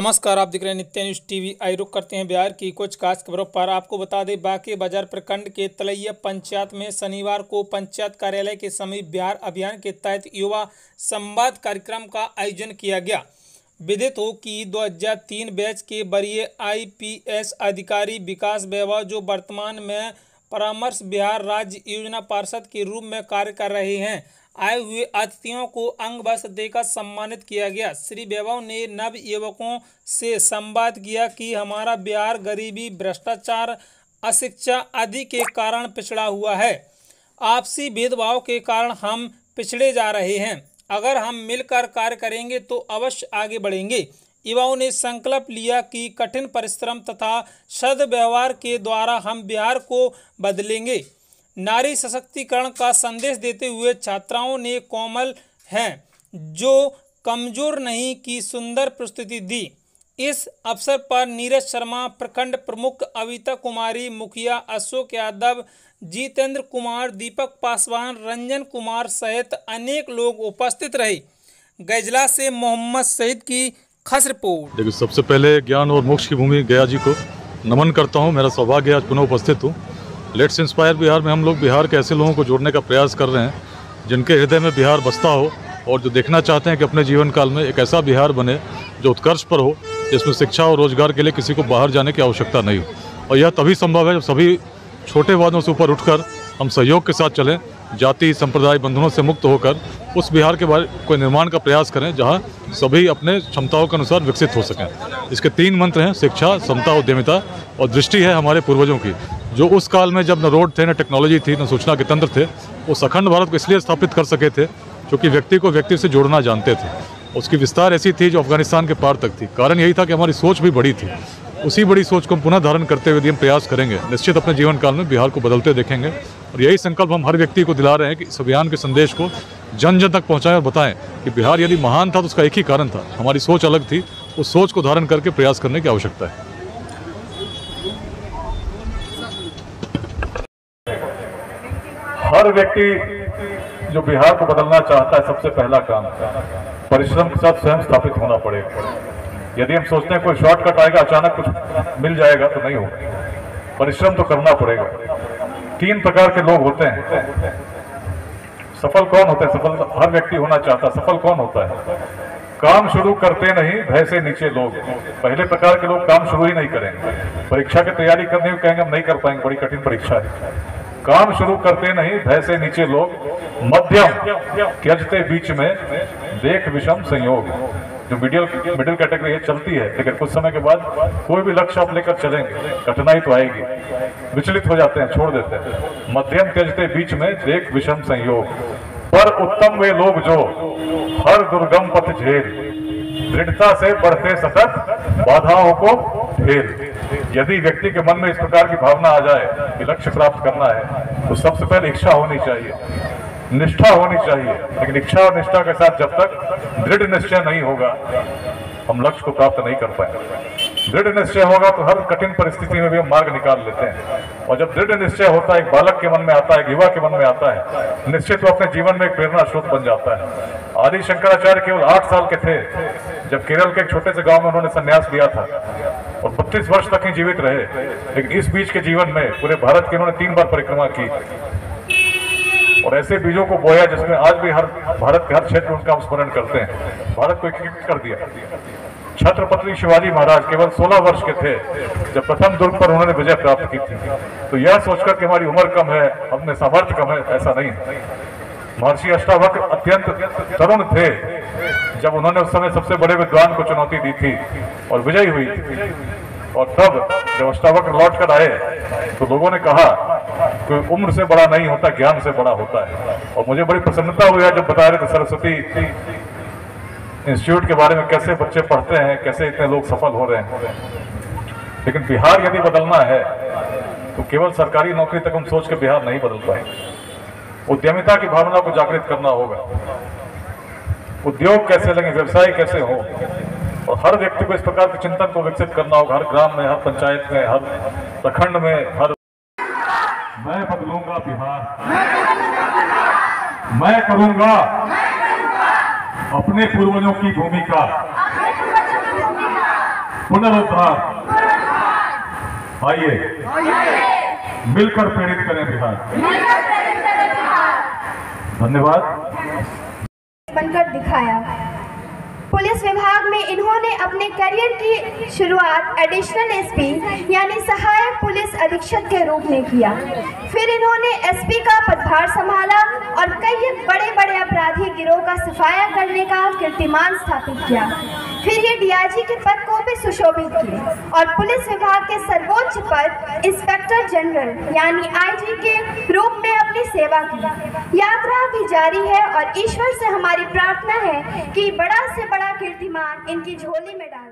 नमस्कार, आप देख रहे हैं नित्य न्यूज़ टीवी। आई रुख करते हैं बिहार की कुछ खास खबरों पर। आपको बता दें, बांके बाजार प्रखंड के तलैया पंचायत में शनिवार को पंचायत कार्यालय के समीप बिहार अभियान के तहत युवा संवाद कार्यक्रम का आयोजन किया गया। विदित हो कि 2003 बैच के वरीय IPS अधिकारी विकास वैभव, जो वर्तमान में परामर्श बिहार राज्य योजना पार्षद के रूप में कार्य कर रहे हैं, आए हुए अतिथियों को अंग वस्त्र देकर सम्मानित किया गया। श्री वैभव ने नव युवकों से संवाद किया कि हमारा बिहार गरीबी, भ्रष्टाचार, अशिक्षा आदि के कारण पिछड़ा हुआ है। आपसी भेदभाव के कारण हम पिछड़े जा रहे हैं। अगर हम मिलकर कार्य करेंगे तो अवश्य आगे बढ़ेंगे। युवाओं ने संकल्प लिया कि कठिन परिश्रम तथा सद्व्यवहार के द्वारा हम बिहार को बदलेंगे। नारी सशक्तिकरण का संदेश देते हुए छात्राओं ने कोमल हैं जो कमजोर नहीं की सुंदर प्रस्तुति दी। इस अवसर पर नीरज शर्मा, प्रखंड प्रमुख अविता कुमारी, मुखिया अशोक यादव, जितेंद्र कुमार, दीपक पासवान, रंजन कुमार सहित अनेक लोग उपस्थित रहे। गैजला से मोहम्मद सईद की खास रिपोर्ट। देखिए, सबसे पहले ज्ञान और मोक्ष की भूमि गया जी को नमन करता हूँ। मेरा सौभाग्य आज पुनः उपस्थित हूँ। लेट्स इंस्पायर बिहार में हम लोग बिहार के ऐसे लोगों को जोड़ने का प्रयास कर रहे हैं जिनके हृदय में बिहार बसता हो और जो देखना चाहते हैं कि अपने जीवन काल में एक ऐसा बिहार बने जो उत्कर्ष पर हो, जिसमें शिक्षा और रोजगार के लिए किसी को बाहर जाने की आवश्यकता नहीं हो। और यह तभी संभव है जब सभी छोटे वादों से ऊपर उठकर हम सहयोग के साथ चलें, जाति संप्रदाय बंधनों से मुक्त होकर उस बिहार के बारे कोई निर्माण का प्रयास करें जहां सभी अपने क्षमताओं के अनुसार विकसित हो सकें। इसके 3 मंत्र हैं: शिक्षा, समता, उद्यमिता और दृष्टि है हमारे पूर्वजों की, जो उस काल में जब न रोड थे, न टेक्नोलॉजी थी, न सूचना के तंत्र थे, वो अखंड भारत को इसलिए स्थापित कर सके थे क्योंकि व्यक्ति को व्यक्ति से जोड़ना जानते थे। उसकी विस्तार ऐसी थी जो अफगानिस्तान के पार तक थी। कारण यही था कि हमारी सोच भी बड़ी थी। उसी बड़ी सोच को हम पुनः धारण करते हुए हम प्रयास करेंगे, निश्चित अपने जीवन काल में बिहार को बदलते देखेंगे। और यही संकल्प हम हर व्यक्ति को दिला रहे हैं कि इस अभियान के संदेश को जन जन तक पहुँचाएं और बताएं कि बिहार यदि महान था तो उसका एक ही कारण था, हमारी सोच अलग थी। उस सोच को धारण करके प्रयास करने की आवश्यकता है। हर व्यक्ति जो बिहार को बदलना चाहता है, सबसे पहला काम परिश्रम के साथ स्वयं स्थापित होना पड़ेगा। यदि हम सोचते हैं कोई शॉर्टकट आएगा, अचानक कुछ मिल जाएगा, तो नहीं होगा। परिश्रम तो करना पड़ेगा। 3 प्रकार के लोग होते हैं। सफल कौन होता है? सफल हर व्यक्ति होना चाहता है। सफल कौन होता है? काम शुरू करते नहीं, भय से नीचे लोग। पहले प्रकार के लोग काम शुरू ही नहीं करेंगे। परीक्षा की तैयारी करने को कहेंगे हम नहीं कर पाएंगे, बड़ी कठिन परीक्षा है। काम शुरू करते नहीं, भय से नीचे लोग। मध्यम त्यजते बीच में, देख विषम संयोग। जो मिडिल कैटेगरी है चलती है, लेकिन कुछ समय के बाद कोई भी लक्ष्य आप लेकर चलेंगे, कठिनाई तो आएगी, विचलित हो जाते हैं, छोड़ देते हैं। मध्यम त्यजते बीच में, देख विषम संयोग। पर उत्तम वे लोग जो हर दुर्गम पथ झेल, दृढ़ता से बढ़ते सतत बाधाओं को फेर। यदि व्यक्ति के मन में इस प्रकार की भावना आ जाए कि लक्ष्य प्राप्त करना है, तो सबसे पहले इच्छा होनी चाहिए, निष्ठा होनी चाहिए। लेकिन इच्छा और निष्ठा के साथ जब तक दृढ़ निश्चय नहीं होगा, हम लक्ष्य को प्राप्त नहीं कर पाएंगे। दृढ़ निश्चय होगा तो हर कठिन परिस्थिति में भी हम मार्ग निकाल लेते हैं। और जब दृढ़ निश्चय होता है, एक बालक के मन में आता है, एक युवा के मन में आता है, निश्चित वो अपने जीवन में एक प्रेरणा स्रोत बन जाता है। आदि शंकराचार्य केवल 8 साल के थे जब केरल के एक छोटे से गांव में उन्होंने संन्यास लिया था और 32 वर्ष तक ही जीवित रहे। लेकिन इस बीच के जीवन में पूरे भारत की उन्होंने 3 बार परिक्रमा की और ऐसे बीजों को बोया जिसमें आज भी हर भारत के हर क्षेत्र में उनका स्मरण करते हैं। भारत को एकीकृत कर दिया। छत्रपति शिवाजी महाराज केवल 16 वर्ष के थे जब प्रथम दुर्ग पर उन्होंने विजय प्राप्त की थी। तो यह सोचकर कि हमारी उम्र कम है, अपने सामर्थ्य कम है, ऐसा नहीं है। महर्षि अष्टावक्र अत्यंत तरुण थे जब उन्होंने उस समय सबसे बड़े विद्वान को चुनौती दी थी और विजयी हुई थी। और तब जब अष्टावक्र लौट कर आए तो लोगों ने कहा कि उम्र से बड़ा नहीं होता, ज्ञान से बड़ा होता है। और मुझे बड़ी प्रसन्नता हुई जब बता रहे थे सरस्वती इंस्टीट्यूट के बारे में, कैसे बच्चे पढ़ते हैं, कैसे इतने लोग सफल हो रहे हैं। लेकिन बिहार यदि बदलना है तो केवल सरकारी नौकरी तक हम सोच के बिहार नहीं बदल पाएंगे। उद्यमिता की भावना को जागृत करना होगा। उद्योग कैसे लगे, व्यवसाय कैसे हो, और हर व्यक्ति को इस प्रकार के चिंतन को विकसित करना होगा। हर ग्राम में, हर पंचायत में, हर प्रखंड में, हर मैं बदलूंगा बिहार, मैं करूंगा अपने पूर्वजों की भूमिका, पुनरुद्धार। आइए मिलकर प्रेरित करें बिहार। धन्यवाद। बनकर दिखाया। पुलिस विभाग में इन्होंने अपने करियर की शुरुआत एडिशनल एसपी यानी सहायक पुलिस अधीक्षक के रूप में किया। फिर इन्होंने एसपी का पदभार संभाला और कई बड़े बड़े अपराधी गिरोह का सफाया करने का कीर्तिमान स्थापित किया। फिर ये डीआईजी के पद को भी सुशोभित किए और पुलिस विभाग के सर्वोच्च पद इंस्पेक्टर जनरल यानी आईजी के रूप में अपनी सेवा की। यात्रा भी जारी है और ईश्वर से हमारी प्रार्थना है कि बड़ा से बड़ा कीर्तिमान इनकी झोली में डाल